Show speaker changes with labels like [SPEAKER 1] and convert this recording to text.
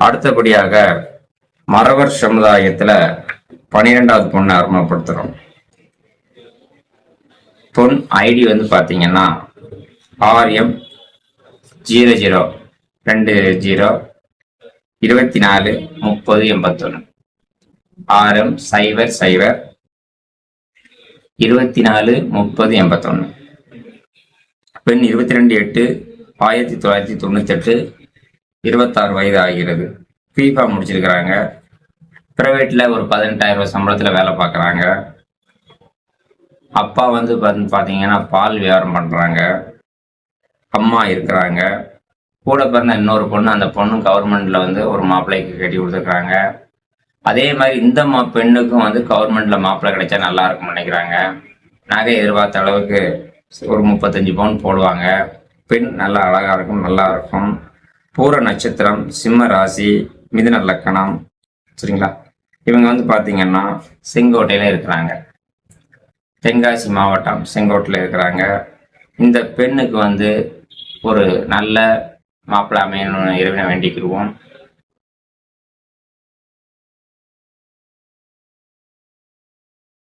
[SPEAKER 1] அடுத்தபடியாக மறவர் சமுதாயத்துல 12வது பொண்ணை அறிமுகப்படுத்துறோம். பொன் ஐடி வந்து பாத்தீங்கன்னா RM0020243081 RM00243081. பெண் 22/8/1998, 26 வயது ஆகிறது. FIFA முடிச்சிருக்கிறாங்க. பிரைவேட்ல ஒரு 18,000 சம்பளத்துல வேலை பார்க்குறாங்க. அப்பா வந்து பார்த்தீங்கன்னா பால் வியாபாரம் பண்றாங்க. அம்மா இருக்கிறாங்க. கூட பிறந்த இன்னொரு பொண்ணு, அந்த பொண்ணு கவர்மெண்ட்ல வந்து ஒரு மாப்பிள்ளைக்கு கட்டி கொடுத்துருக்காங்க. அதே மாதிரி இந்த பெண்ணுக்கும் வந்து கவர்மெண்ட்ல மாப்பிள்ளை கிடைச்சா நல்லா இருக்கும்னு நினைக்கிறாங்க. நகை எதிர்பார்த்த அளவுக்கு ஒரு 35 பவுன் போடுவாங்க. பெண் நல்லா அழகா இருக்கும், நல்லா இருக்கும். பூர நட்சத்திரம், சிம்ம ராசி, மிதுன லக்கணம். சரிங்களா? இவங்க வந்து பார்த்தீங்கன்னா செங்கோட்டையில இருக்கிறாங்க. தென்காசி மாவட்டம் செங்கோட்டையில் இருக்கிறாங்க. இந்த பெண்ணுக்கு வந்து ஒரு நல்ல மாப்பிள்ளை அமையணும்னு இறைவனை வேண்டிக்கிடுவோம்.